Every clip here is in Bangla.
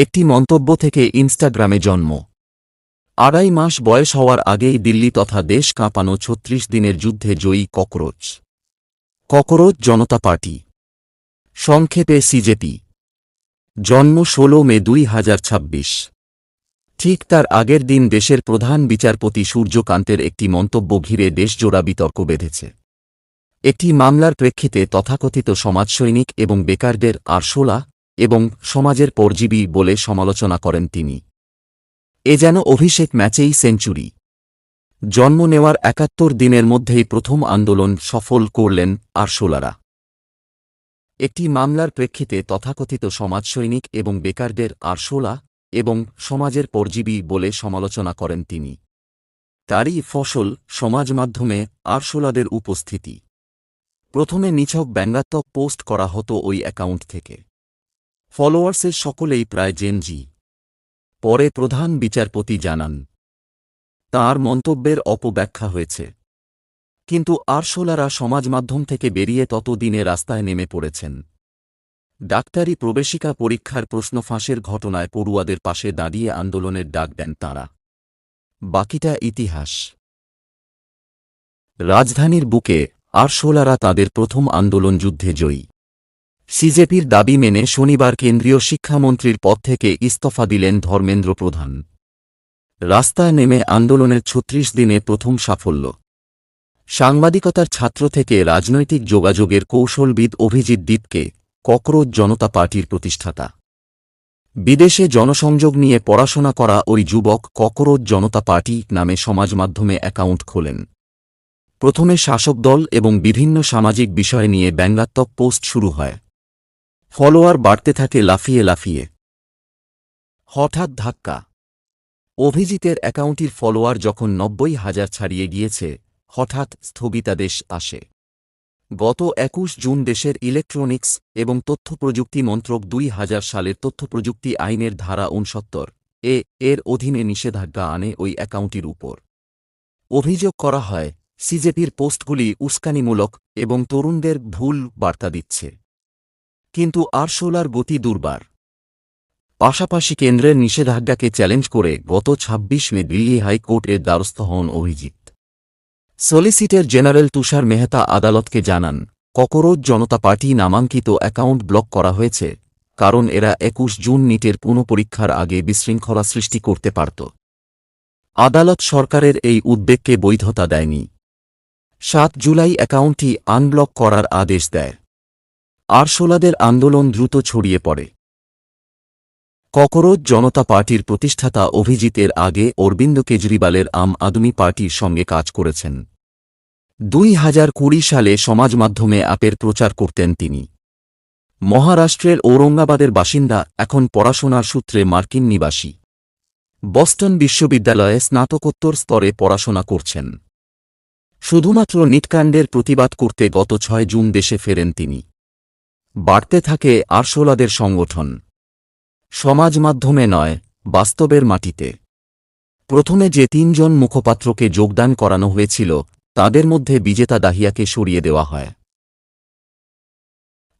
একটি মন্তব্য থেকে ইনস্টাগ্রামে জন্ম। ২.৫ মাস বয়স হওয়ার আগেই দিল্লি তথা দেশ কাঁপানো ৩৬ দিনের যুদ্ধে জয়ী ককরোচ জনতা পার্টি, সংক্ষেপে সিজেপি। জন্ম ১৬ মে ২০২৬। ঠিক তার আগের দিন দেশের প্রধান বিচারপতি সূর্যকান্তের একটি মন্তব্য ঘিরে দেশজোড়া বিতর্ক বেঁধেছে। একটি মামলার প্রেক্ষিতে তথাকথিত সমাজসৈনিক এবং বেকারদের আরশোলা এবং সমাজের পরজীবী বলে সমালোচনা করেন তিনি। এ যেন অভিষেক ম্যাচেই সেঞ্চুরি। জন্ম নেওয়ার ৭১ দিনের মধ্যেই প্রথম আন্দোলন সফল করলেন আরশোলারা। একটি মামলার প্রেক্ষিতে তথাকথিত সমাজসৈনিক এবং বেকারদের আরশোলা এবং সমাজের পরজীবী বলে সমালোচনা করেন তিনি। তারই ফসল সমাজ মাধ্যমে আরশোলাদের উপস্থিতি। প্রথমে নিছক ব্যঙ্গাত্মক পোস্ট করা হতো ওই অ্যাকাউন্ট থেকে। ফলোয়ার্সের সকলেই প্রায় জেনজি। পরে প্রধান বিচারপতি জানান, তাঁর মন্তব্যের অপব্যাখ্যা হয়েছে। কিন্তু আরশোলারা সমাজমাধ্যম থেকে বেরিয়ে ততদিনে রাস্তায় নেমে পড়েছেন। ডাক্তারি প্রবেশিকা পরীক্ষার প্রশ্ন ফাঁসের ঘটনায় পড়ুয়াদের পাশে দাঁড়িয়ে আন্দোলনের ডাক দেন তাঁরা। বাকিটা ইতিহাস। রাজধানীর বুকে আরশোলারা তাদের প্রথম আন্দোলন যুদ্ধে জয়ী। সিজেপির দাবি মেনে শনিবার কেন্দ্রীয় শিক্ষামন্ত্রীর পদ থেকে ইস্তফা দিলেন ধর্মেন্দ্র প্রধান। রাস্তায় নেমে আন্দোলনের ৩৬ দিনে প্রথম সাফল্য। সাংবাদিকতার ছাত্র থেকে রাজনৈতিক যোগাযোগের কৌশলবিদ অভিজিৎ দীপকে, ককরোচ জনতা পার্টির প্রতিষ্ঠাতা। বিদেশে জনসংযোগ নিয়ে পড়াশোনা করা ওই যুবক ককরোচ জনতা পার্টি নামে সমাজমাধ্যমে অ্যাকাউন্ট খোলেন। প্রথমে শাসক দল এবং বিভিন্ন সামাজিক বিষয় নিয়ে ব্যঙ্গাত্মক পোস্ট শুরু হয়। ফলোয়ার বাড়তে থাকে লাফিয়ে লাফিয়ে। হঠাৎ ধাক্কা। অভিজিতের অ্যাকাউন্টটির ফলোয়ার যখন ৯০,০০০ ছাড়িয়ে গিয়েছে, হঠাৎ স্থগিতাদেশ আসে। গত ২১ জুন দেশের ইলেকট্রনিক্স এবং তথ্যপ্রযুক্তি মন্ত্রক ২০০০ সালের তথ্যপ্রযুক্তি আইনের ধারা ৬৯ এর অধীনে নিষেধাজ্ঞা আনে ওই অ্যাকাউন্টটির উপর। অভিযোগ করা হয়, সিজেপির পোস্টগুলি উস্কানিমূলক এবং তরুণদের ভুল বার্তা দিচ্ছে। কিন্তু আরশোলার গতি দুর্বার। পাশাপাশি কেন্দ্রের নিষেধাজ্ঞাকে চ্যালেঞ্জ করে গত ২৬ মে দিল্লি হাইকোর্টের দ্বারস্থ হন অভিজিৎ। সলিসিটর জেনারেল তুষার মেহতা আদালতকে জানান, ককরোচ জনতা পার্টি নামাঙ্কিত অ্যাকাউন্ট ব্লক করা হয়েছে কারণ এরা ২১ জুন নিটের পুনঃপরীক্ষার আগে বিশৃঙ্খলা সৃষ্টি করতে পারত। আদালত সরকারের এই উদ্বেগকে বৈধতা দেয়নি। ৭ জুলাই অ্যাকাউন্টটি আনব্লক করার আদেশ দেয়। আরশোলাদের আন্দোলন দ্রুত ছড়িয়ে পড়ে। ককরোচ জনতা পার্টির প্রতিষ্ঠাতা অভিজিতের আগে অরবিন্দ কেজরিওয়ালের আম আদমি পার্টির সঙ্গে কাজ করেছেন। ২০২০ সালে সমাজমাধ্যমে আপের প্রচার করতেন তিনি। মহারাষ্ট্রের ঔরঙ্গাবাদের বাসিন্দা, এখন পড়াশোনার সূত্রে মার্কিন নিবাসী। বস্টন বিশ্ববিদ্যালয়ে স্নাতকোত্তর স্তরে পড়াশোনা করছেন। শুধুমাত্র নিটকাণ্ডের প্রতিবাদ করতে গত ৬ জুন দেশে ফেরেন তিনি। বাড়তে থাকে আরশোলাদের সংগঠন। সমাজ মাধ্যমে নয়, বাস্তবের মাটিতে। প্রথমে যে ৩ জন মুখপাত্রকে যোগদান করানো হয়েছিল, তাদের মধ্যে বিজেতা দাহিয়াকে সরিয়ে দেওয়া হয়।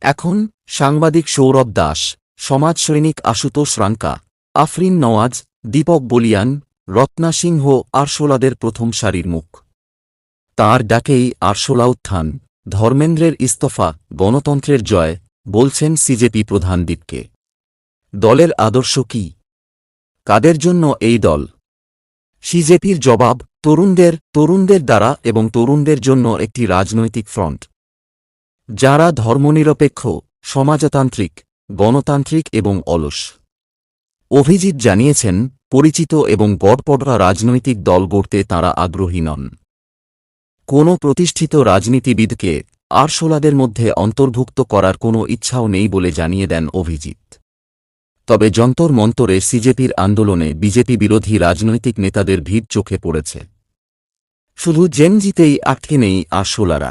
এখন সাংবাদিক সৌরভ দাস, সমাজসৈনিক আশুতোষ রাঙ্কা, আফরিন নওয়াজ, দীপক বলিয়ান, রত্না সিংহ আরশোলাদের প্রথম সারির মুখ। তাঁর ডাকেই আরশোলা উত্থান, ধর্মেন্দ্রের ইস্তফা, গণতন্ত্রের জয়, বলছেন সিজেপি প্রধান দীপকে। দলের আদর্শ কি? কাদের জন্য এই দল? সিজেপির জবাব, তরুণদের দ্বারা এবং তরুণদের জন্য একটি রাজনৈতিক ফ্রন্ট। যারা ধর্মনিরপেক্ষ, সমাজতান্ত্রিক, গণতান্ত্রিক এবং অলস। অভিজিৎ জানিয়েছেন, পরিচিত এবং গড়পড়া রাজনৈতিক দল গড়তে তাঁরা আগ্রহী নন। কোনো প্রতিষ্ঠিত রাজনীতিবিদকে আরশোলাদের মধ্যে অন্তর্ভুক্ত করার কোনো ইচ্ছাও নেই বলে জানিয়ে দেন অভিজিৎ। তবে যন্তর মন্তরে সিজেপির আন্দোলনে বিজেপি বিরোধী রাজনৈতিক নেতাদের ভিড় চোখে পড়েছে। শুধু জেনজিতেই আটকে নেই আরশোলারা।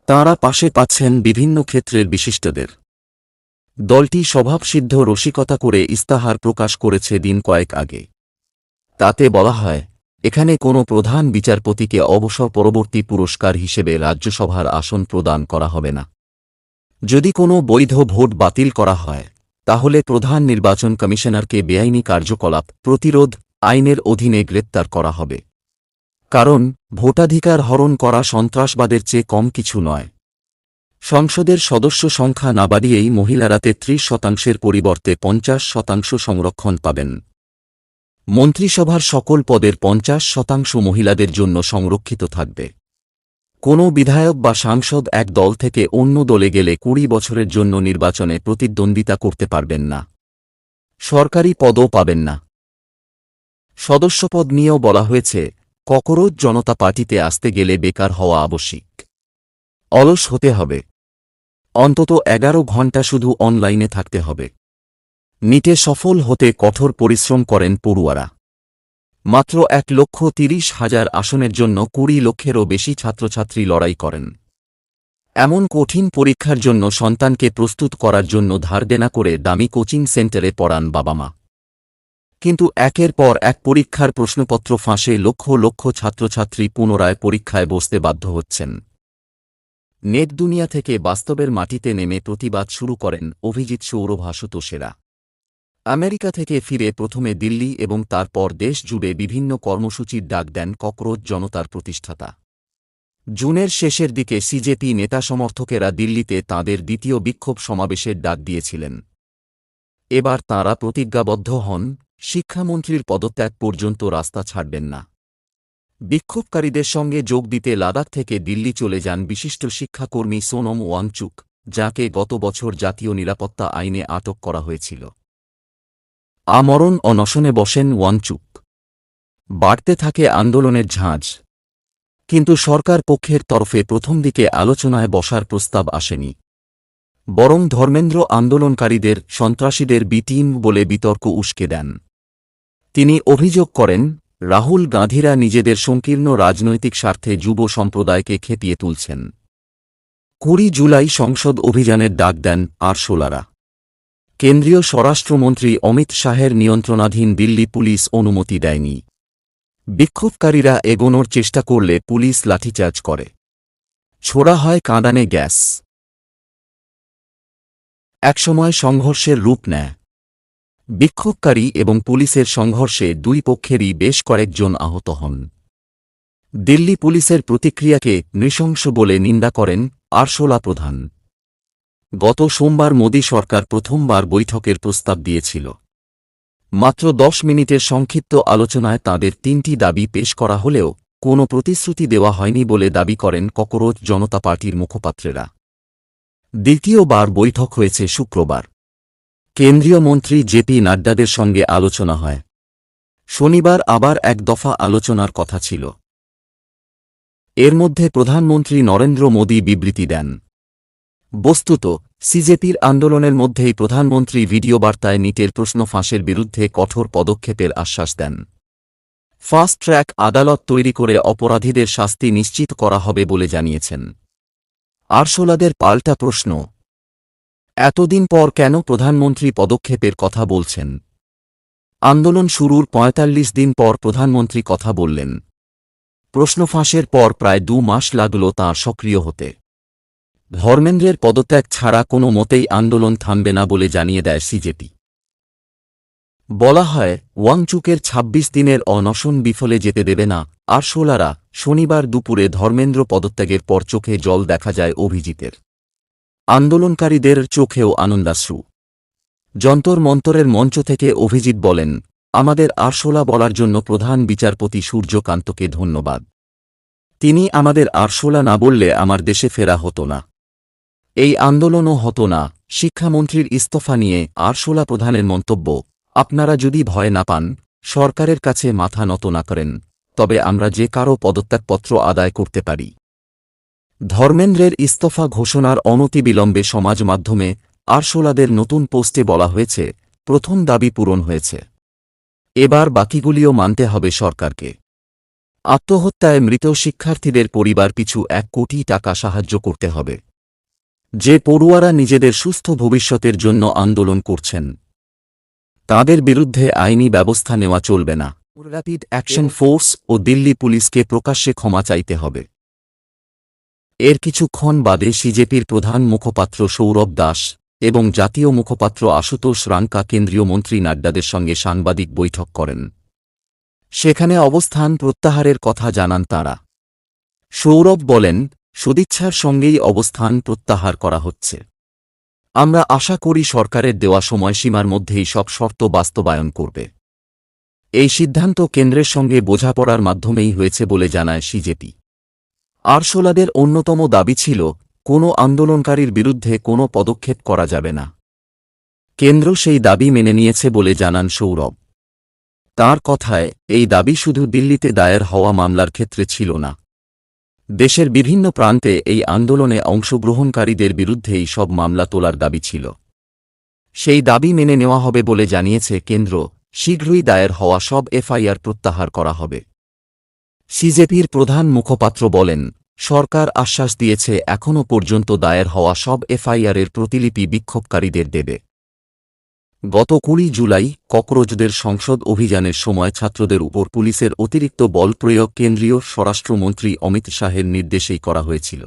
তাঁরা পাশে পাচ্ছেন বিভিন্ন ক্ষেত্রের বিশিষ্টদের। দলটি স্বভাবসিদ্ধ রসিকতা করে ইস্তাহার প্রকাশ করেছে দিন কয়েক আগে। তাতে বলা হয়, এখানে কোনো প্রধান বিচারপতিকে অবসর পরবর্তী পুরস্কার হিসেবে রাজ্যসভার আসন প্রদান করা হবে না। যদি কোনো বৈধ ভোট বাতিল করা হয়, তাহলে প্রধান নির্বাচন কমিশনারকে বেআইনি কার্যকলাপ প্রতিরোধ আইনের অধীনে গ্রেপ্তার করা হবে। কারণ ভোটাধিকার হরণ করা সন্ত্রাসবাদের চেয়ে কম কিছু নয়। সংসদের সদস্য সংখ্যা না বাড়িয়েই মহিলারা ৩৩% পরিবর্তে ৫০% সংরক্ষণ পাবেন। মন্ত্রিসভার সকল পদের ৫০% মহিলাদের জন্য সংরক্ষিত থাকবে। কোনো বিধায়ক বা সাংসদ এক দল থেকে অন্য দলে গেলে ২০ বছরের জন্য নির্বাচনে প্রতিদ্বন্দ্বিতা করতে পারবেন না। সরকারি পদও পাবেন না। সদস্যপদ নিয়েও বলা হয়েছে, ককরোচ জনতা পার্টিতে আসতে গেলে বেকার হওয়া আবশ্যিক। অলস হতে হবে। অন্তত ১১ ঘণ্টা শুধু অনলাইনে থাকতে হবে। নিটে সফল হতে কঠোর পরিশ্রম করেন পড়ুয়ারা। মাত্র ১,৩০,০০০ আসনের জন্য ২০ লক্ষেরও বেশি ছাত্রছাত্রী লড়াই করেন। এমন কঠিন পরীক্ষার জন্য সন্তানকে প্রস্তুত করার জন্য ধার দেনা করে দামি কোচিং সেন্টারে পড়ান বাবা মা। কিন্তু একের পর এক পরীক্ষার প্রশ্নপত্র ফাঁসে লক্ষ লক্ষ ছাত্রছাত্রী পুনরায় পরীক্ষায় বসতে বাধ্য হচ্ছেন। নেট দুনিয়া থেকে বাস্তবের মাটিতে নেমে প্রতিবাদ শুরু করেন অভিজিৎ সৌরভ আশুতোষেরা। আমেরিকা থেকে ফিরে প্রথমে দিল্লি এবং তারপর দেশ জুড়ে বিভিন্ন কর্মসূচির ডাক দেন ককরোচ জনতার প্রতিষ্ঠাতা। জুনের শেষের দিকে সিজেপি নেতা সমর্থকেরা দিল্লিতে তাঁদের দ্বিতীয় বিক্ষোভ সমাবেশের ডাক দিয়েছিলেন। এবার তাঁরা প্রতিজ্ঞাবদ্ধ হন, শিক্ষামন্ত্রীর পদত্যাগ পর্যন্ত রাস্তা ছাড়বেন না। বিক্ষোভকারীদের সঙ্গে যোগ দিতে লাদাখ থেকে দিল্লি চলে যান বিশিষ্ট শিক্ষাকর্মী সোনম ওয়াংচুক, যাকে গত বছর জাতীয় নিরাপত্তা আইনে আটক করা হয়েছিল। আমরণ অনশনে বসেন ওয়াংচুক। বাড়তে থাকে আন্দোলনের ঝাঁজ। কিন্তু সরকার পক্ষের তরফে প্রথম দিকে আলোচনায় বসার প্রস্তাব আসেনি। বরং ধর্মেন্দ্র আন্দোলনকারীদের সন্ত্রাসীদের বি টিম বলে বিতর্ক উস্কে দেন। তিনি অভিযোগ করেন, রাহুল গান্ধীরা নিজেদের সংকীর্ণ রাজনৈতিক স্বার্থে যুব সম্প্রদায়কে খেপিয়ে তুলছেন। ২০ জুলাই সংসদ অভিযানের ডাক দেন আরশোলারা। কেন্দ্রীয় স্বরাষ্ট্রমন্ত্রী অমিত শাহের নিয়ন্ত্রণাধীন দিল্লি পুলিশ অনুমতি দেয়নি। বিক্ষোভকারীরা এগোনোর চেষ্টা করলে পুলিশ লাঠিচার্জ করে। ছোড়া হয় কাঁদানে গ্যাস। একসময় সংঘর্ষের রূপ নেয়। বিক্ষোভকারী এবং পুলিশের সংঘর্ষে দুই পক্ষেরই বেশ কয়েকজন আহত হন। দিল্লি পুলিশের প্রতিক্রিয়াকে নৃশংস বলে নিন্দা করেন আরশোলা প্রধান। গত সোমবার মোদী সরকার প্রথমবার বৈঠকের প্রস্তাব দিয়েছিল। মাত্র ১০ মিনিটের সংক্ষিপ্ত আলোচনায় তাঁদের ৩টি দাবি পেশ করা হলেও কোনো প্রতিশ্রুতি দেওয়া হয়নি বলে দাবি করেন ককরোচ জনতা পার্টির মুখপাত্রেরা। দ্বিতীয়বার বৈঠক হয়েছে শুক্রবার। কেন্দ্রীয় মন্ত্রী জেপি নাড্ডাদের সঙ্গে আলোচনা হয়। শনিবার আবার এক দফা আলোচনার কথা ছিল। এর মধ্যে প্রধানমন্ত্রী নরেন্দ্র মোদী বিবৃতি দেন। বস্তুত সিজেপির আন্দোলনের মধ্যেই প্রধানমন্ত্রী ভিডিও বার্তায় নিটের প্রশ্ন ফাঁসের বিরুদ্ধে কঠোর পদক্ষেপের আশ্বাস দেন। ফাস্ট ট্র্যাক আদালত তৈরি করে অপরাধীদের শাস্তি নিশ্চিত করা হবে বলে জানিয়েছেন। আরশোলাদের পাল্টা প্রশ্ন, এতদিন পর কেন প্রধানমন্ত্রী পদক্ষেপের কথা বলছেন? আন্দোলন শুরুর ৪৫ দিন পর প্রধানমন্ত্রী কথা বললেন। প্রশ্ন ফাঁসের পর প্রায় ২ মাস লাগল তাঁর সক্রিয় হতে। ধর্মেন্দ্রের পদত্যাগ ছাড়া কোনো মতেই আন্দোলন থামবে না বলে জানিয়ে দেয় সিজেপি। বলা হয়, ওয়াংচুকের ২৬ দিনের অনশন বিফলে যেতে দেবে না আরশোলারা। শনিবার দুপুরে ধর্মেন্দ্র পদত্যাগের পর চোখে জল দেখা যায় অভিজিতের। আন্দোলনকারীদের চোখেও আনন্দাশ্রু। যন্তর মন্তরের মঞ্চ থেকে অভিজিৎ বলেন, আমাদের আরশোলা বলার জন্য প্রধান বিচারপতি সূর্যকান্তকে ধন্যবাদ। তিনি আমাদের আরশোলা না বললে আমার দেশে ফেরা হতো না, এই আন্দোলনও হতো না। শিক্ষামন্ত্রীর ইস্তফা নিয়ে আরশোলা প্রধানের মন্তব্য, আপনারা যদি ভয় না পান, সরকারের কাছে মাথা নত না করেন, তবে আমরা যে কারও পদত্যাগপত্র আদায় করতে পারি। ধর্মেন্দ্রের ইস্তফা ঘোষণার অনতিবিলম্বে সমাজ মাধ্যমে আরশোলাদের নতুন পোস্টে বলা হয়েছে, প্রথম দাবি পূরণ হয়েছে, এবার বাকিগুলিও মানতে হবে সরকারকে। আত্মহত্যায় মৃত শিক্ষার্থীদের পরিবার পিছু ১ কোটি টাকা সাহায্য করতে হবে। যে পড়ুয়ারা নিজেদের সুস্থ ভবিষ্যতের জন্য আন্দোলন করছেন, তাদের বিরুদ্ধে আইনি ব্যবস্থা নেওয়া চলবে না। র্যাপিড অ্যাকশন ফোর্স ও দিল্লি পুলিশকে প্রকাশ্যে ক্ষমা চাইতে হবে। এর কিছুক্ষণ বাদে সিজেপির প্রধান মুখপাত্র সৌরভ দাস এবং জাতীয় মুখপাত্র আশুতোষ রাঙ্কা কেন্দ্রীয় মন্ত্রী নাড্ডাদের সঙ্গে সাংবাদিক বৈঠক করেন। সেখানে অবস্থান প্রত্যাহারের কথা জানান তাঁরা। সৌরভ বলেন, সদিচ্ছার সঙ্গেই অবস্থান প্রত্যাহার করা হচ্ছে। আমরা আশা করি সরকারের দেওয়া সময়সীমার মধ্যেই সব শর্ত বাস্তবায়ন করবে। এই সিদ্ধান্ত কেন্দ্রের সঙ্গে বোঝাপড়ার মাধ্যমেই হয়েছে বলে জানায় সিজেপি। আরশোলাদের অন্যতম দাবি ছিল, কোনো আন্দোলনকারীর বিরুদ্ধে কোনো পদক্ষেপ করা যাবে না। কেন্দ্র সেই দাবি মেনে নিয়েছে বলে জানান সৌরভ। তাঁর কথায়, এই দাবি শুধু দিল্লিতে দায়ের হওয়া মামলার ক্ষেত্রে ছিল না। দেশের বিভিন্ন প্রান্তে এই আন্দোলনে অংশগ্রহণকারীদের বিরুদ্ধেই সব মামলা তোলার দাবি ছিল। সেই দাবি মেনে নেওয়া হবে বলে জানিয়েছে কেন্দ্র। শীঘ্রই দায়ের হওয়া সব এফআইআর প্রত্যাহার করা হবে। সিজেপির প্রধান মুখপাত্র বলেন, সরকার আশ্বাস দিয়েছে এখনও পর্যন্ত দায়ের হওয়া সব এফআইআরের প্রতিলিপি বিক্ষোভকারীদের দেবে। গত 20 জুলাই ককরোচদের সংসদ অভিযানের সময় ছাত্রদের উপর পুলিশের অতিরিক্ত বল প্রয়োগ কেন্দ্রীয় স্বরাষ্ট্রমন্ত্রী অমিত শাহের নির্দেশেই করা হয়েছিল।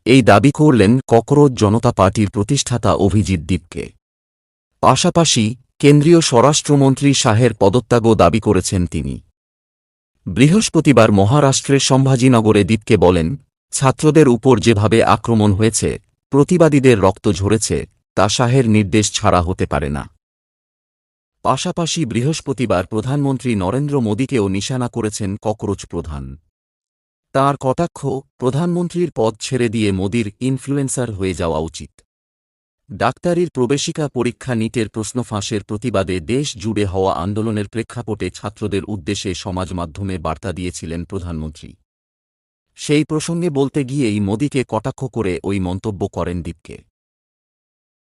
এই দাবি করলেন ককরোচ জনতা পার্টির প্রতিষ্ঠাতা অভিজিৎ দীপকে। পাশাপাশি কেন্দ্রীয় স্বরাষ্ট্রমন্ত্রী শাহের পদত্যাগও দাবি করেছেন তিনি। বৃহস্পতিবার মহারাষ্ট্রের সম্ভাজিনগরে দীপকে বলেন, ছাত্রদের উপর যেভাবে আক্রমণ হয়েছে, প্রতিবাদীদের রক্ত ঝরেছে, তা শাহের নির্দেশ ছাড়া হতে পারে না। পাশাপাশি বৃহস্পতিবার প্রধানমন্ত্রী নরেন্দ্র মোদীকেও নিশানা করেছেন ককরোচ প্রধান। তাঁর কটাক্ষ, প্রধানমন্ত্রীর পদ ছেড়ে দিয়ে মোদীর ইনফ্লুয়েন্সার হয়ে যাওয়া উচিত। ডাক্তারির প্রবেশিকা পরীক্ষা নিটের প্রশ্ন ফাঁসের প্রতিবাদে দেশ জুড়ে হওয়া আন্দোলনের প্রেক্ষাপটে ছাত্রদের উদ্দেশ্যে সমাজ মাধ্যমে বার্তা দিয়েছিলেন প্রধানমন্ত্রী। সেই প্রসঙ্গে বলতে গিয়েই মোদীকে কটাক্ষ করে ওই মন্তব্য করেন দীপকে।